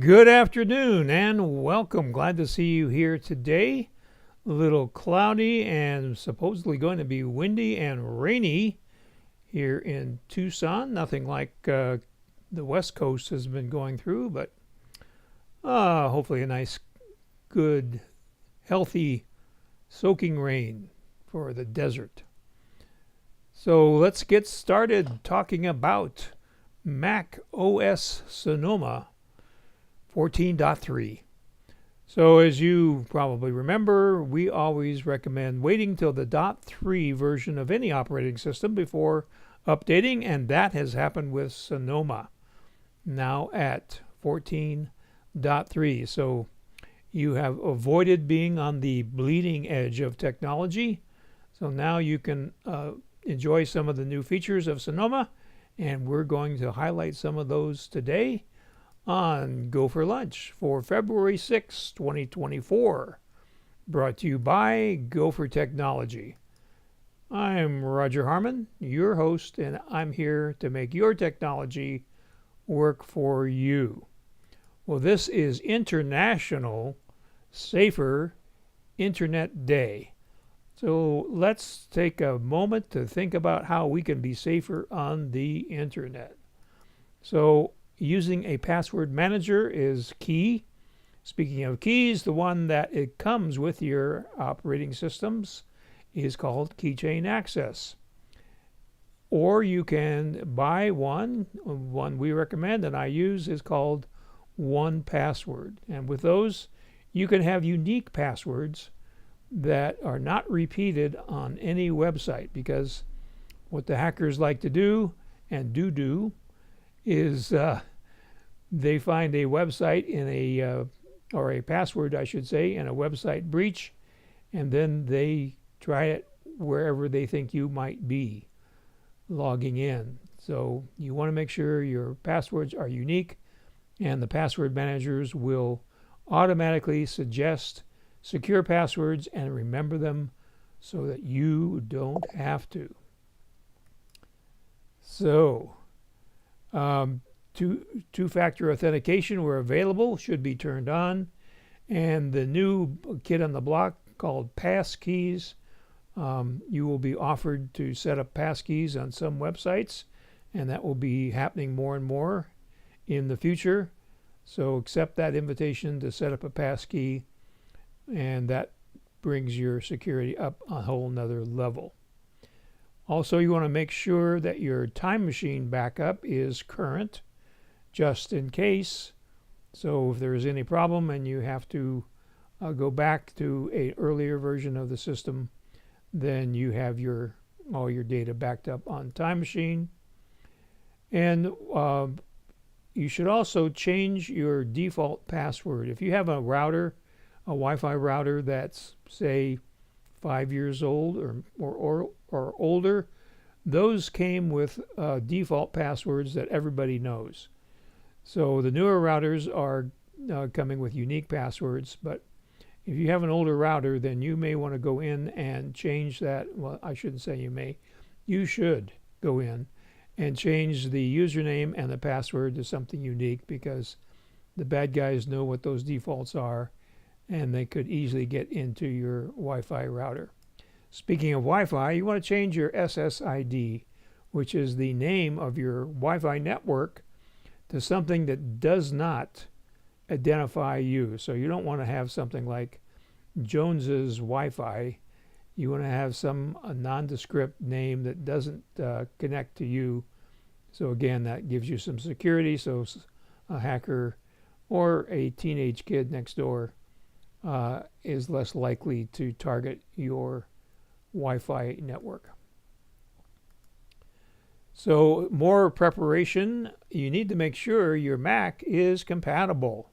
Good afternoon and welcome. Glad to see you here today. A little cloudy and supposedly going to be windy and rainy here in Tucson. Nothing like the West Coast has been going through, but hopefully a nice, good, healthy, soaking rain for the desert. So let's get started talking about macOS Sonoma 14.3. So as you probably remember, we always recommend waiting till the .3 version of any operating system before updating, and that has happened with Sonoma, now at 14.3. So you have avoided being on the bleeding edge of technology. So now you can enjoy some of the new features of Sonoma, and we're going to highlight some of those today on Go for Lunch for February 6, 2024. Brought to you by GoFor Technology. I'm Roger Harmon, your host, and I'm here to make your technology work for you. Well, this is International Safer Internet Day. So let's take a moment to think about how we can be safer on the internet. So using a password manager is key. Speaking of keys, the one that it comes with your operating systems is called Keychain Access. Or you can buy one. One we recommend and I use is called 1Password. And with those, you can have unique passwords that are not repeated on any website, because what the hackers like to do and do is they find a website in or a password, I should say, in a website breach, and then they try it wherever they think you might be logging in. So you want to make sure your passwords are unique, and the password managers will automatically suggest secure passwords and remember them so that you don't have to. So two-factor authentication where available should be turned on, and the new kid on the block called passkeys. You will be offered to set up passkeys on some websites, and that will be happening more and more in the future. So accept that invitation to set up a passkey, and that brings your security up a whole nother level. Also, you want to make sure that your Time Machine backup is current, just in case. So if there is any problem and you have to go back to an earlier version of the system, then you have all your data backed up on Time Machine. And you should also change your default password. If you have a router, a Wi-Fi router that's, say, 5 years old or older, those came with default passwords that everybody knows. So the newer routers are coming with unique passwords, but if you have an older router, then you may want to go in and change that. Well, I shouldn't say you may. You should go in and change the username and the password to something unique, because the bad guys know what those defaults are, and they could easily get into your Wi-Fi router. Speaking of Wi-Fi, you want to change your SSID, which is the name of your Wi-Fi network, to something that does not identify you. So you don't want to have something like Jones's Wi-Fi. You want to have some nondescript name that doesn't connect to you. So again, that gives you some security, so a hacker or a teenage kid next door is less likely to target your Wi-Fi network. So more preparation, you need to make sure your Mac is compatible.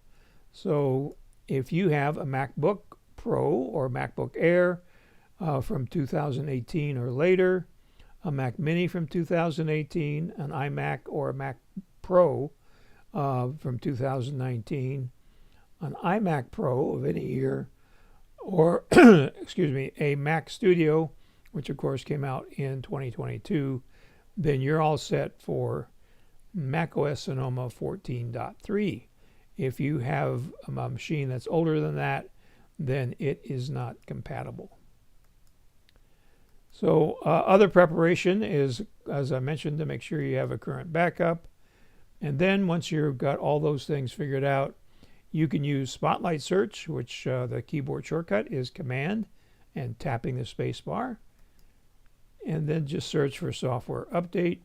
So if you have a MacBook Pro or MacBook Air from 2018 or later, a Mac Mini from 2018, an iMac or a Mac Pro from 2019, an iMac Pro of any year, or excuse me, a Mac Studio, which of course came out in 2022, then you're all set for macOS Sonoma 14.3. If you have a machine that's older than that, then it is not compatible. So other preparation is, as I mentioned, to make sure you have a current backup. And then once you've got all those things figured out, you can use Spotlight Search, which the keyboard shortcut is Command and tapping the space bar. And then just search for software update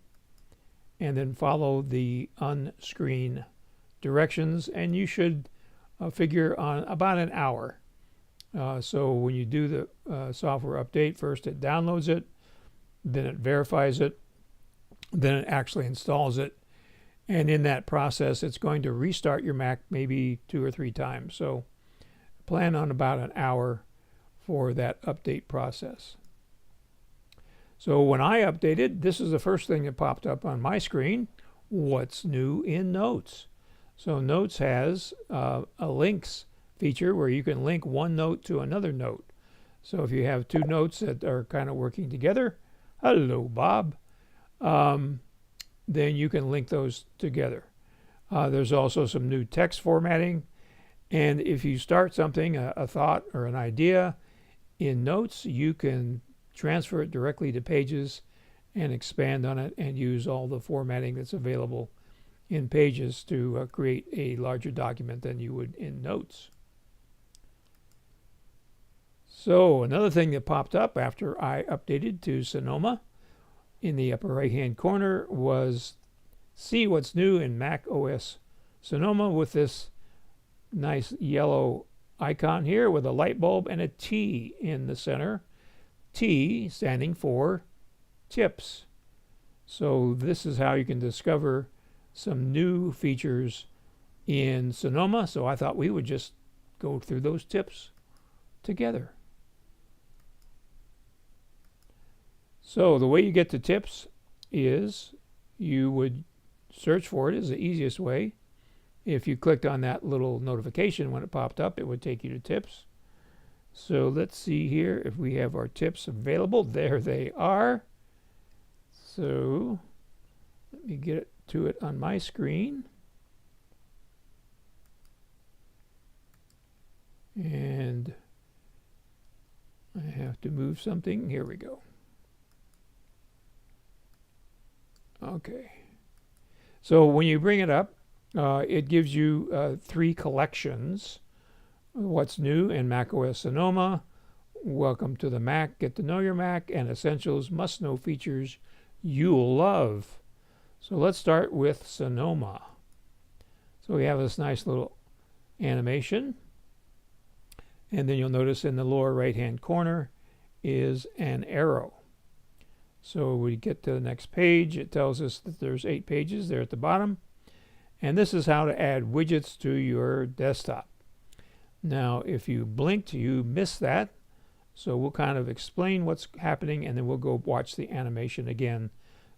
and then follow the on-screen directions, and you should figure on about an hour. So when you do the software update, first it downloads it, then it verifies it, then it actually installs it. And in that process, it's going to restart your Mac maybe 2 or 3 times. So plan on about an hour for that update process. So when I updated, this is the first thing that popped up on my screen. What's new in Notes? So Notes has a links feature where you can link one note to another note. So if you have 2 notes that are kind of working together, hello, Bob, then you can link those together. There's also some new text formatting. And if you start something, a thought or an idea in Notes, you can transfer it directly to Pages and expand on it and use all the formatting that's available in Pages to create a larger document than you would in Notes. So another thing that popped up after I updated to Sonoma in the upper right hand corner was see what's new in macOS Sonoma with this nice yellow icon here with a light bulb and a T in the center. T standing for tips. So this is how you can discover some new features in Sonoma. So I thought we would just go through those tips together. So the way you get to tips is you would search for it is the easiest way. If you clicked on that little notification when it popped up, it would take you to tips. So let's see here if we have our tips available. There they are. So let me get to it on my screen. And I have to move something. Here we go. Okay. So when you bring it up, it gives you 3 collections. What's new in macOS Sonoma, Welcome to the Mac, Get to Know Your Mac, and Essentials Must-Know Features You'll Love. So let's start with Sonoma. So we have this nice little animation. And then you'll notice in the lower right-hand corner is an arrow. So we get to the next page. It tells us that there's 8 pages there at the bottom. And this is how to add widgets to your desktop. Now, if you blinked, you missed that. So we'll kind of explain what's happening, and then we'll go watch the animation again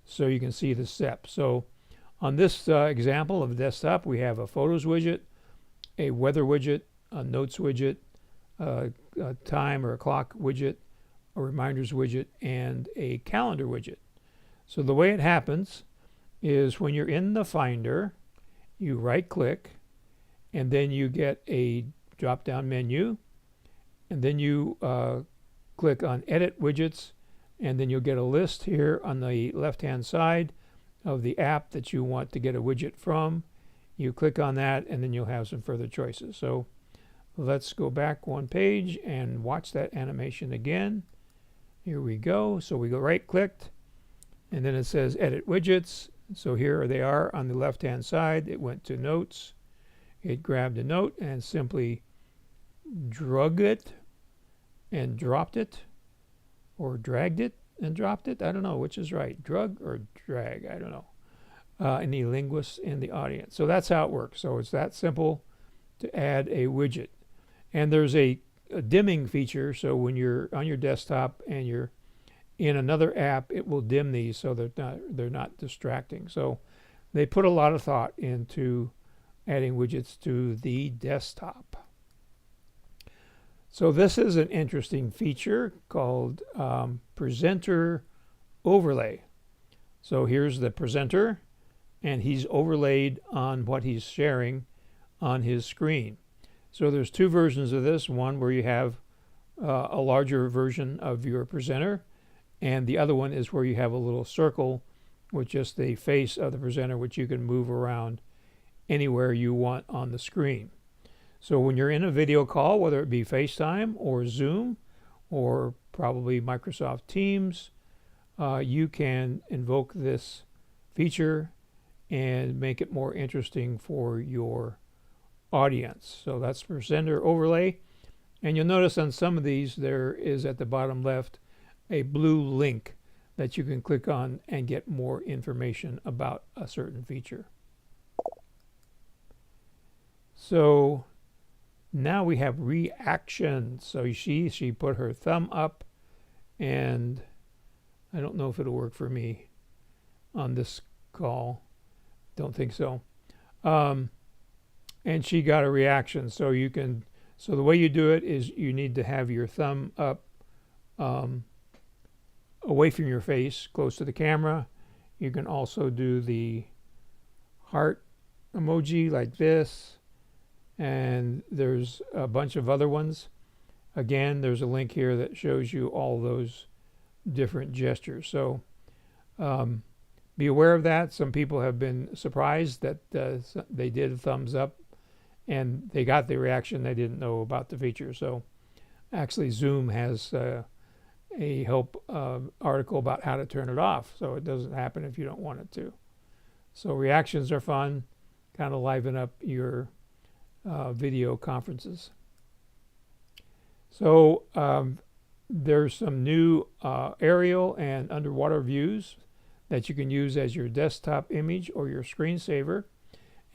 so you can see the steps. So on this example of the desktop, we have a Photos widget, a Weather widget, a Notes widget, a time or a clock widget, a Reminders widget, and a Calendar widget. So the way it happens is when you're in the Finder, you right-click, and then you get a drop-down menu, and then you click on Edit Widgets, and then you'll get a list here on the left-hand side of the app that you want to get a widget from. You click on that, and then you'll have some further choices. So let's go back one page and watch that animation again. Here we go. So we go right-clicked, and then it says Edit Widgets. So here they are on the left-hand side. It went to Notes. It grabbed a note and simply drug it and dropped it, or dragged it and dropped it. I don't know which is right, drug or drag. I don't know. Any linguists in the audience? So that's how it works. So it's that simple to add a widget. And there's a dimming feature. So when you're on your desktop and you're in another app, it will dim these so they're not distracting. So they put a lot of thought into adding widgets to the desktop. So this is an interesting feature called Presenter Overlay. So here's the presenter, and he's overlaid on what he's sharing on his screen. So there's two versions of this, one where you have a larger version of your presenter, and the other one is where you have a little circle with just the face of the presenter, which you can move around anywhere you want on the screen. So when you're in a video call, whether it be FaceTime or Zoom or probably Microsoft Teams, you can invoke this feature and make it more interesting for your audience. So that's presenter overlay. And you'll notice on some of these there is at the bottom left a blue link that you can click on and get more information about a certain feature. So now we have reactions. So she put her thumb up, and I don't know if it'll work for me on this call. Don't think so. And she got a reaction. So you can, so the way you do it is you need to have your thumb up away from your face, close to the camera. You can also do the heart emoji like this, and there's a bunch of other ones. Again, there's a link here that shows you all those different gestures. So be aware of that. Some people have been surprised that they did a thumbs up and they got the reaction. They didn't know about the feature. So actually Zoom has a help article about how to turn it off, so it doesn't happen if you don't want it to. So reactions are fun, kind of liven up your video conferences. So there's some new aerial and underwater views that you can use as your desktop image or your screensaver.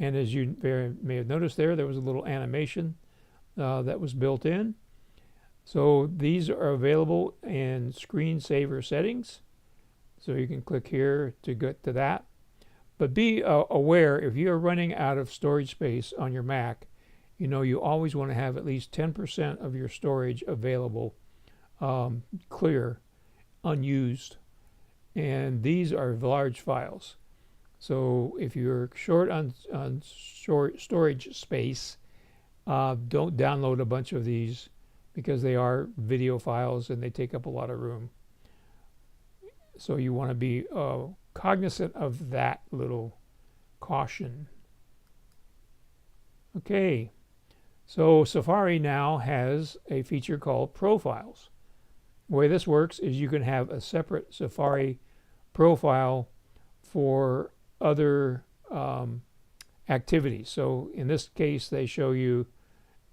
And as you may have noticed there was a little animation that was built in. So these are available in screensaver settings. So you can click here to get to that. But be aware, if you're running out of storage space on your Mac, you always want to have at least 10% of your storage available, clear, unused. And these are large files. So if you're short on storage space, don't download a bunch of these, because they are video files and they take up a lot of room. So you want to be cognizant of that little caution. Okay, so Safari now has a feature called Profiles. The way this works is you can have a separate Safari profile for other activities. So in this case, they show you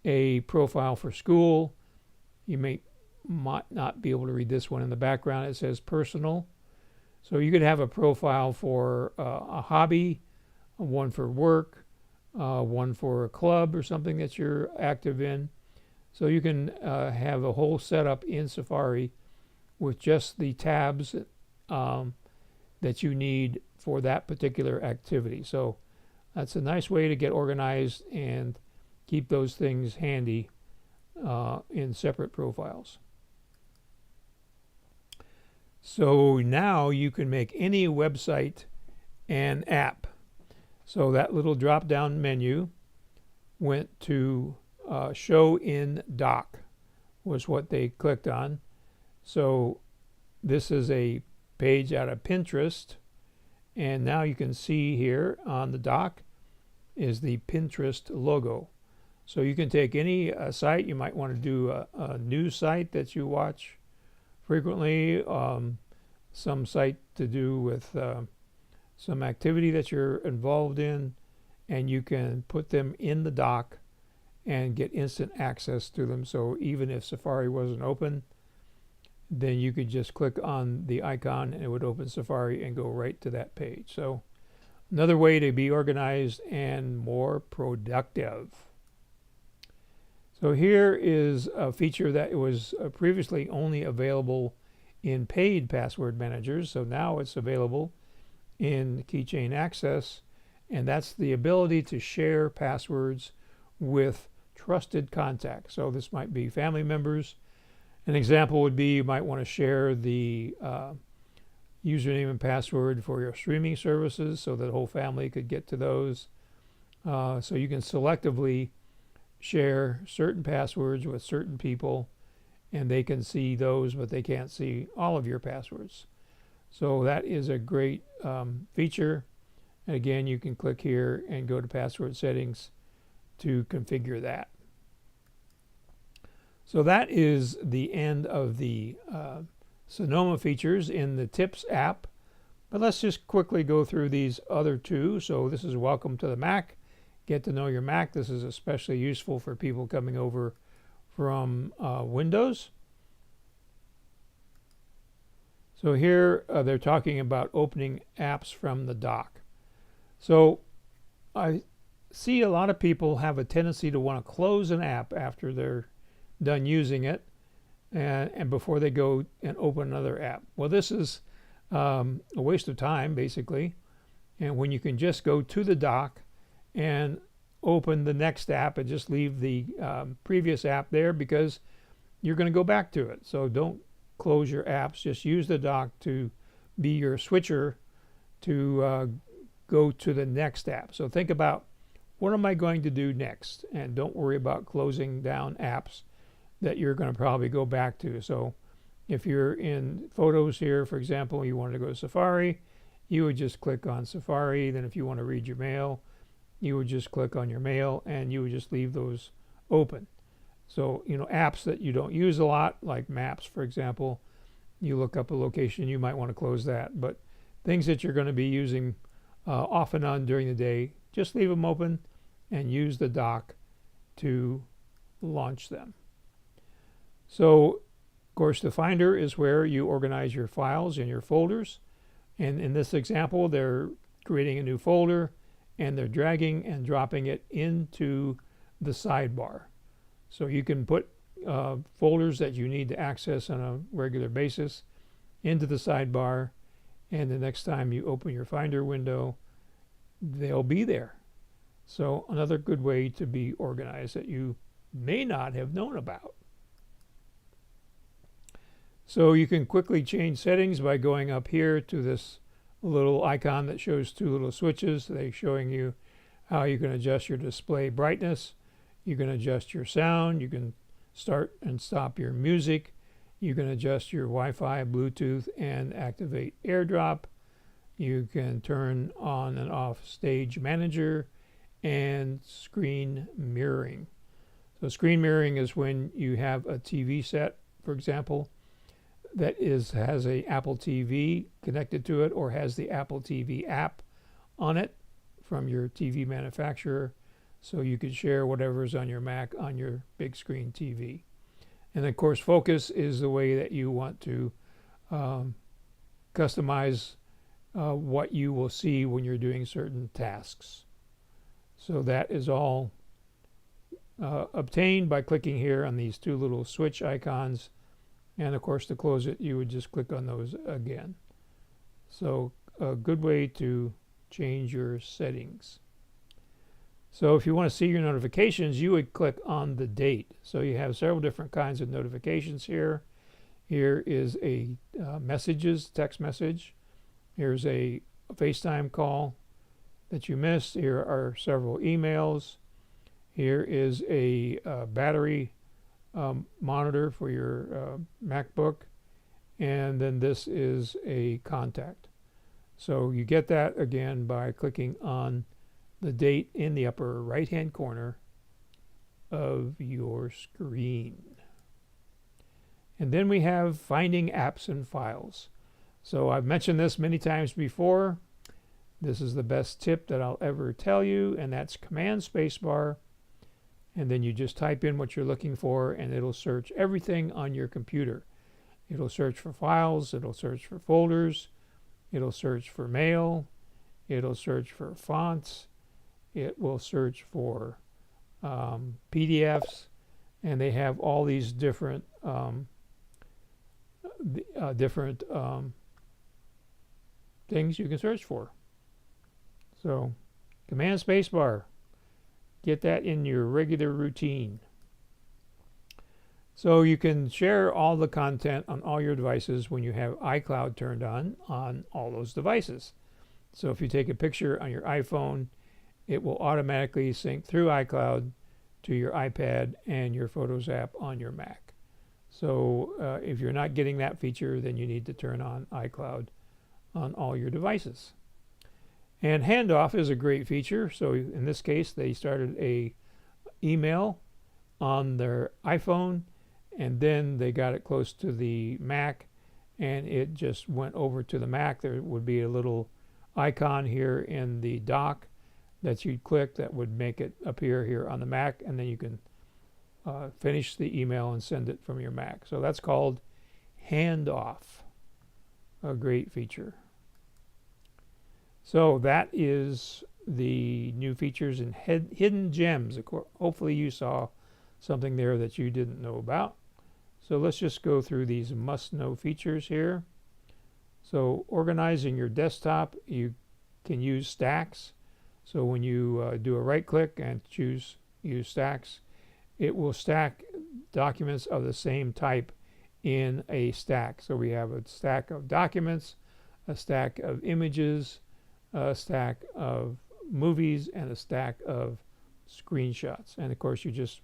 a profile for school. You might not be able to read this one in the background. It says personal. So you could have a profile for a hobby, one for work, one for a club or something that you're active in. So you can have a whole setup in Safari with just the tabs that you need for that particular activity. So that's a nice way to get organized and keep those things handy in separate profiles. So now you can make any website an app. So that little drop-down menu went to show in dock was what they clicked on. So this is a page out of Pinterest, and now you can see here on the dock is the Pinterest logo. So you can take any site. You might want to do a news site that you watch frequently, some site to do with some activity that you're involved in, and you can put them in the dock and get instant access to them. So even if Safari wasn't open, then you could just click on the icon and it would open Safari and go right to that page. So another way to be organized and more productive. So here is a feature that was previously only available in paid password managers. So now it's available in Keychain Access, and that's the ability to share passwords with trusted contacts. So this might be family members. An example would be you might want to share the username and password for your streaming services so that the whole family could get to those. So you can selectively share certain passwords with certain people, and they can see those, but they can't see all of your passwords. So that is a great feature. And again, you can click here and go to password settings to configure that. So that is the end of the Sonoma features in the Tips app. But let's just quickly go through these other two. So this is Welcome to the Mac. Get to know your Mac. This is especially useful for people coming over from Windows. So here they're talking about opening apps from the dock. So I see a lot of people have a tendency to want to close an app after they're done using it and before they go and open another app. Well, this is a waste of time, basically. And when you can just go to the dock and open the next app and just leave the previous app there, because you're going to go back to it. So don't close your apps. Just use the dock to be your switcher to go to the next app. So think about, what am I going to do next? And don't worry about closing down apps that you're going to probably go back to. So if you're in Photos here, for example, you wanted to go to Safari, you would just click on Safari. Then if you want to read your mail, you would just click on your mail and you would just leave those open. So, apps that you don't use a lot, like Maps, for example, you look up a location, you might want to close that. But things that you're going to be using off and on during the day, just leave them open and use the dock to launch them. So, of course, the Finder is where you organize your files and your folders. And in this example, they're creating a new folder and they're dragging and dropping it into the sidebar. So you can put folders that you need to access on a regular basis into the sidebar, and the next time you open your Finder window, they'll be there. So another good way to be organized that you may not have known about. So you can quickly change settings by going up here to this little icon that shows two little switches. They're showing you how you can adjust your display brightness. You can adjust your sound. You can start and stop your music. You can adjust your Wi-Fi, Bluetooth, and activate AirDrop. You can turn on and off Stage Manager and screen mirroring. So screen mirroring is when you have a TV set, for example, that has a Apple TV connected to it or has the Apple TV app on it from your TV manufacturer. So you could share whatever's on your Mac on your big screen TV. And of course, focus is the way that you want to customize what you will see when you're doing certain tasks. So that is all obtained by clicking here on these two little switch icons. And of course, to close it, you would just click on those again. So a good way to change your settings. So if you want to see your notifications, you would click on the date. So you have several different kinds of notifications here. Here is a messages, text message. Here's a FaceTime call that you missed. Here are several emails. Here is a battery monitor for your MacBook. And then this is a contact. So you get that again by clicking on the date in the upper right hand corner of your screen. And then we have finding apps and files. So I've mentioned this many times before. This is the best tip that I'll ever tell you, and that's Command Spacebar, and then you just type in what you're looking for and it'll search everything on your computer. It'll search for files, it'll search for folders, it'll search for mail, it'll search for fonts, it will search for PDFs, and they have all these different things you can search for. So Command Spacebar, get that in your regular routine. So you can share all the content on all your devices when you have iCloud turned on all those devices. So if you take a picture on your iPhone it will automatically sync through iCloud to your iPad and your Photos app on your Mac. So if you're not getting that feature, then you need to turn on iCloud on all your devices. And handoff is a great feature. So in this case, they started a email on their iPhone, and then they got it close to the Mac, and it just went over to the Mac. There would be a little icon here in the dock that you'd click that would make it appear here on the Mac, and then you can finish the email and send it from your Mac. So that's called handoff, a great feature. So that is the new features in hidden gems. Hopefully you saw something there that you didn't know about. So let's just go through these must-know features here. So organizing your desktop, you can use stacks. So when you do a right-click and choose Use Stacks, it will stack documents of the same type in a stack. So we have a stack of documents, a stack of images, a stack of movies, and a stack of screenshots. And of course, you just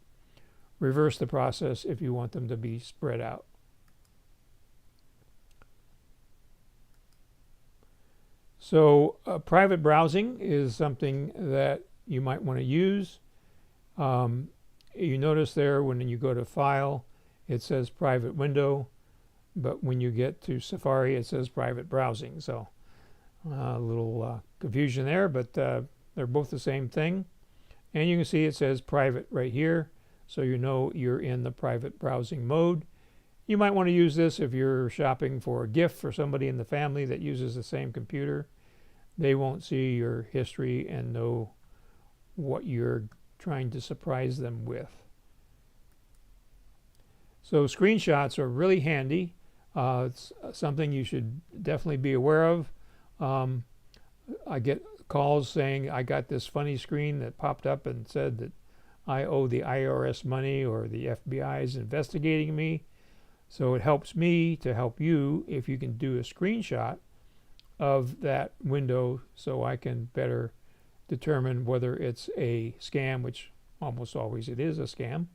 reverse the process if you want them to be spread out. So private browsing is something that you might want to use. You notice there when you go to File, it says Private Window, but when you get to Safari, it says Private Browsing. So a little confusion there, but they're both the same thing. And you can see it says Private right here, so you know you're in the private browsing mode. You might want to use this if you're shopping for a gift for somebody in the family that uses the same computer. They won't see your history and know what you're trying to surprise them with. So screenshots are really handy. It's something you should definitely be aware of. I get calls saying I got this funny screen that popped up and said that I owe the IRS money or the FBI is investigating me. So it helps me to help you if you can do a screenshot of that window so I can better determine whether it's a scam, which almost always it is a scam,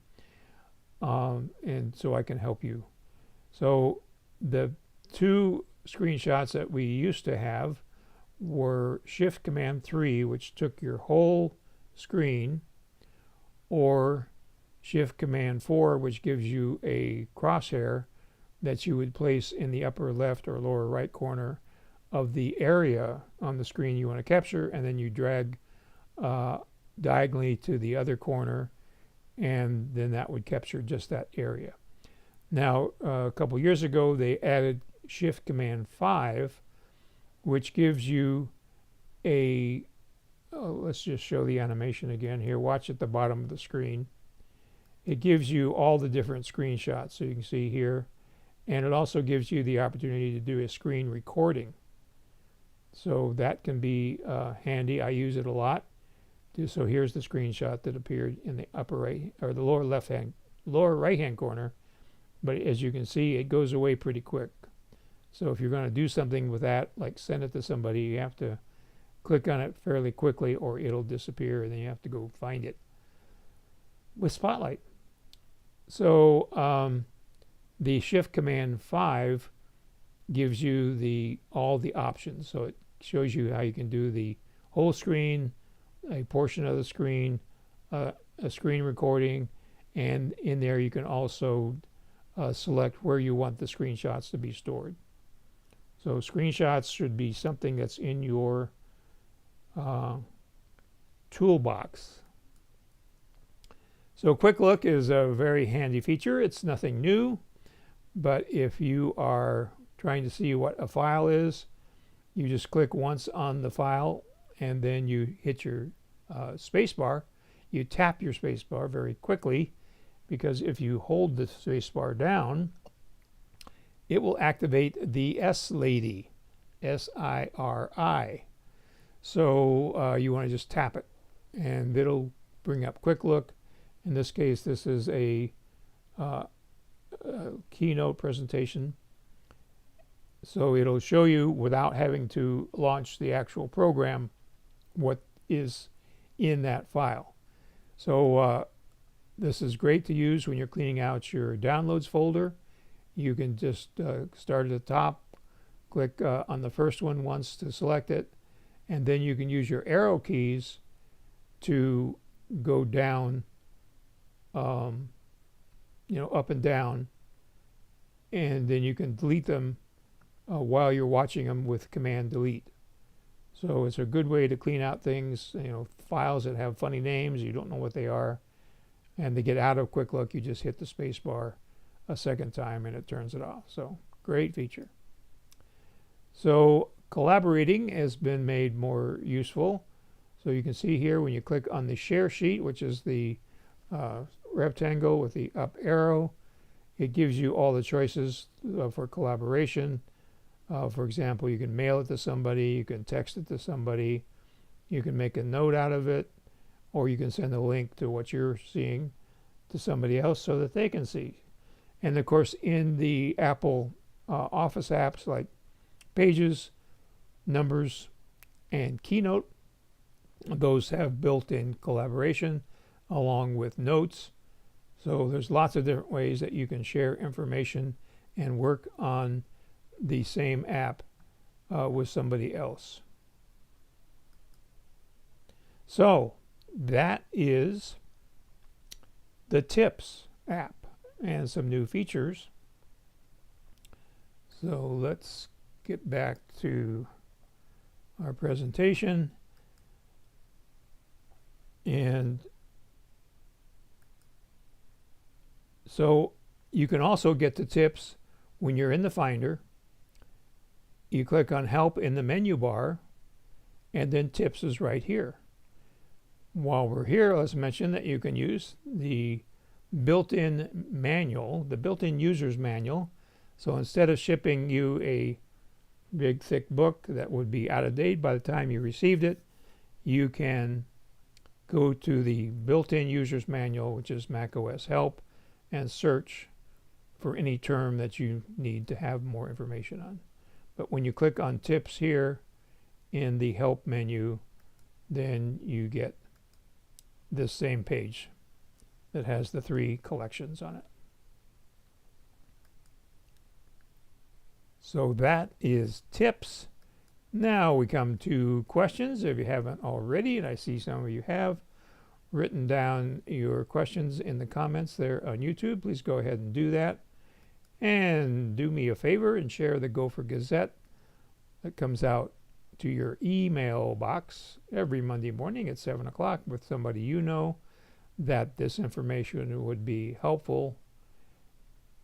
and so I can help you. So the two screenshots that we used to have were Shift Command 3, which took your whole screen, or Shift Command 4, which gives you a crosshair that you would place in the upper left or lower right corner of the area on the screen you want to capture, and then you drag diagonally to the other corner, and then that would capture just that area. Now, a couple years ago, they added Shift Command 5, which gives you a, let's just show the animation again here. Watch at the bottom of the screen. It gives you all the different screenshots, so you can see here, and it also gives you the opportunity to do a screen recording. So that can be handy. I use it a lot. So here's the screenshot that appeared in the upper right or the lower right hand corner. But as you can see, it goes away pretty quick. So if you're going to do something with that, like send it to somebody, you have to click on it fairly quickly or it'll disappear and then you have to go find it with Spotlight. So the Shift Command 5 gives you all the options. So it shows you how you can do the whole screen, a portion of the screen, a screen recording, and in there you can also select where you want the screenshots to be stored. So screenshots should be something that's in your toolbox. So Quick Look is a very handy feature. It's nothing new, but if you are trying to see what a file is, you just click once on the file and then you hit your spacebar. You tap your spacebar very quickly, because if you hold the spacebar down, it will activate the S Lady, S-I-R-I. So you want to just tap it and it'll bring up Quick Look. In this case, this is a keynote presentation. So it'll show you without having to launch the actual program what is in that file. So this is great to use when you're cleaning out your downloads folder. You can just start at the top, click on the first one once to select it, and then you can use your arrow keys to go down, up and down, and then you can delete them while you're watching them with Command Delete. So it's a good way to clean out things, files that have funny names, you don't know what they are, and to get out of Quick Look, you just hit the space bar a second time and it turns it off. So great feature. So collaborating has been made more useful. So you can see here when you click on the share sheet, which is the rectangle with the up arrow, it gives you all the choices for collaboration. For example, you can mail it to somebody, you can text it to somebody, you can make a note out of it, or you can send a link to what you're seeing to somebody else so that they can see. And of course, in the Apple Office apps like Pages, Numbers, and Keynote, those have built-in collaboration along with notes. So there's lots of different ways that you can share information and work on the same app with somebody else. So that is the Tips app and some new features. So let's get back to our presentation. And so you can also get the tips when you're in the Finder. You click on Help in the menu bar, and then Tips is right here. While we're here, let's mention that you can use the built-in manual, the built-in user's manual. So instead of shipping you a big thick book that would be out of date by the time you received it, you can go to the built-in user's manual, which is macOS Help, and search for any term that you need to have more information on. But when you click on Tips here in the Help menu, then you get this same page that has the 3 collections on it. So that is Tips. Now we come to questions. If you haven't already, and I see some of you have written down your questions in the comments there on YouTube, please go ahead and do that. And do me a favor and share the GoFor Gazette that comes out to your email box every Monday morning at 7 o'clock with somebody you know that this information would be helpful.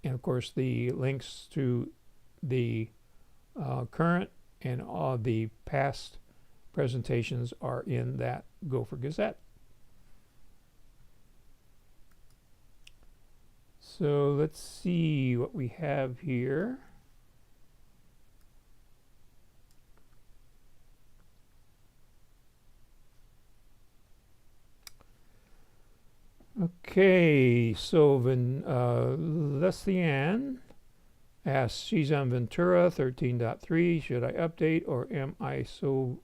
And of course, the links to the current and all the past presentations are in that GoFor Gazette. So let's see what we have here. Okay, so Leslie Ann asks, she's on Ventura 13.3. Should I update, or am I so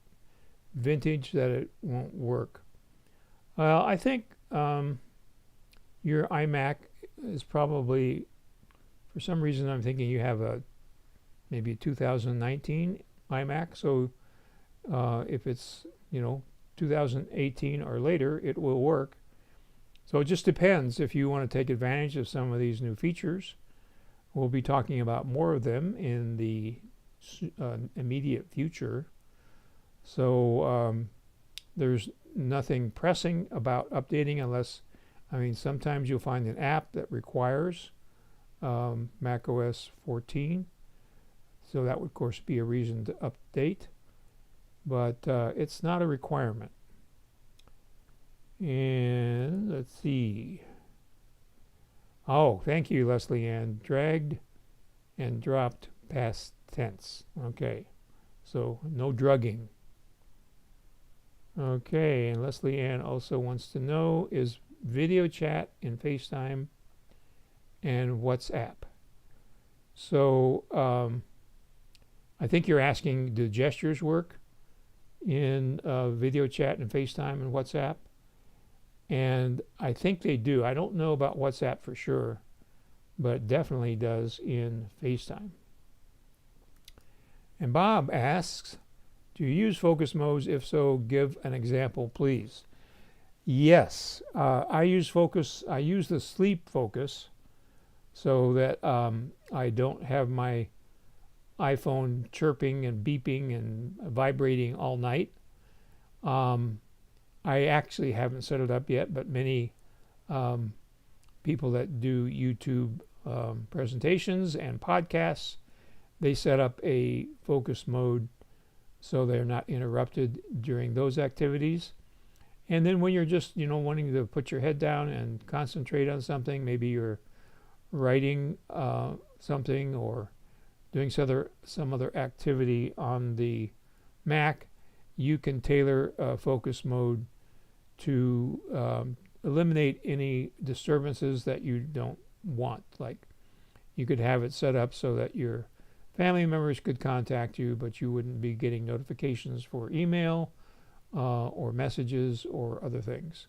vintage that it won't work? Well, I think your iMac is probably, for some reason I'm thinking you have maybe a 2019 iMac. So if it's 2018 or later, it will work. So it just depends if you want to take advantage of some of these new features. We'll be talking about more of them in the immediate future. So there's nothing pressing about updating unless, sometimes you'll find an app that requires macOS 14. So that would, of course, be a reason to update. But it's not a requirement. And let's see. Oh, thank you, Leslie Ann. Dragged and dropped past tense. Okay, so no drugging. Okay, and Leslie Ann also wants to know, is video chat in FaceTime and WhatsApp? So I think you're asking, do gestures work? in video chat and FaceTime and WhatsApp. And I think they do. I don't know about WhatsApp for sure, but it definitely does in FaceTime. And Bob asks, do you use focus modes? If so, give an example, please. Yes, I use focus. I use the sleep focus so that I don't have my iPhone chirping and beeping and vibrating all night. I actually haven't set it up yet, but many people that do YouTube presentations and podcasts, they set up a focus mode so they're not interrupted during those activities. And then when you're just, wanting to put your head down and concentrate on something, maybe you're writing something or doing some other activity on the Mac, you can tailor focus mode to eliminate any disturbances that you don't want. Like you could have it set up so that your family members could contact you, but you wouldn't be getting notifications for email or messages or other things.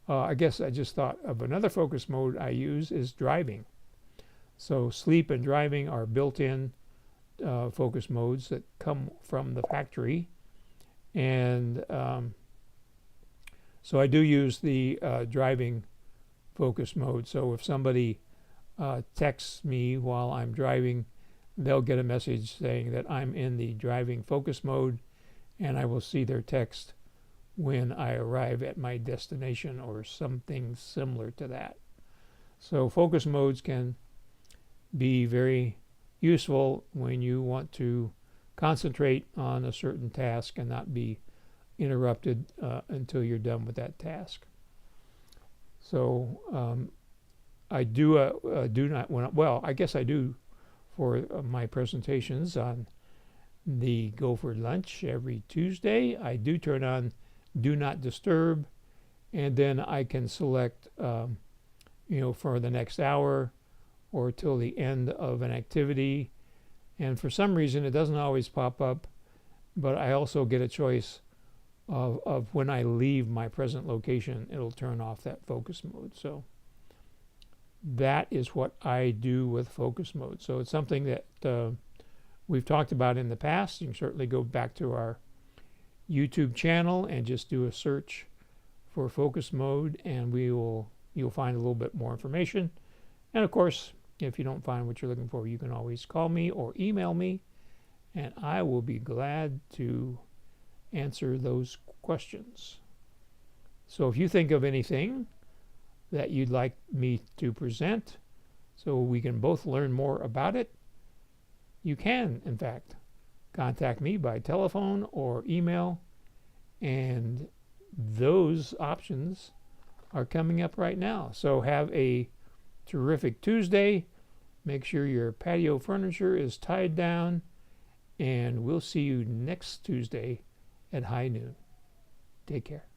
I guess I just thought of another focus mode I use is driving. So sleep and driving are built-in focus modes that come from the factory. And so I do use the driving focus mode. So if somebody texts me while I'm driving, they'll get a message saying that I'm in the driving focus mode, and I will see their text when I arrive at my destination or something similar to that. So focus modes can be very useful when you want to concentrate on a certain task and not be interrupted until you're done with that task. So I do not want. Well, I guess I do for my presentations on the GoFor lunch every Tuesday. I do turn on Do Not Disturb, and then I can select, for the next hour or till the end of an activity. And for some reason, it doesn't always pop up, but I also get a choice of when I leave my present location, it'll turn off that focus mode. So that is what I do with focus mode. So it's something that we've talked about in the past. You can certainly go back to our YouTube channel and just do a search for focus mode, and you'll find a little bit more information. And of course, if you don't find what you're looking for, you can always call me or email me, and I will be glad to answer those questions. So if you think of anything that you'd like me to present so we can both learn more about it, you can, in fact, contact me by telephone or email, and those options are coming up right now. So have a terrific Tuesday. Make sure your patio furniture is tied down, and we'll see you next Tuesday at high noon. Take care.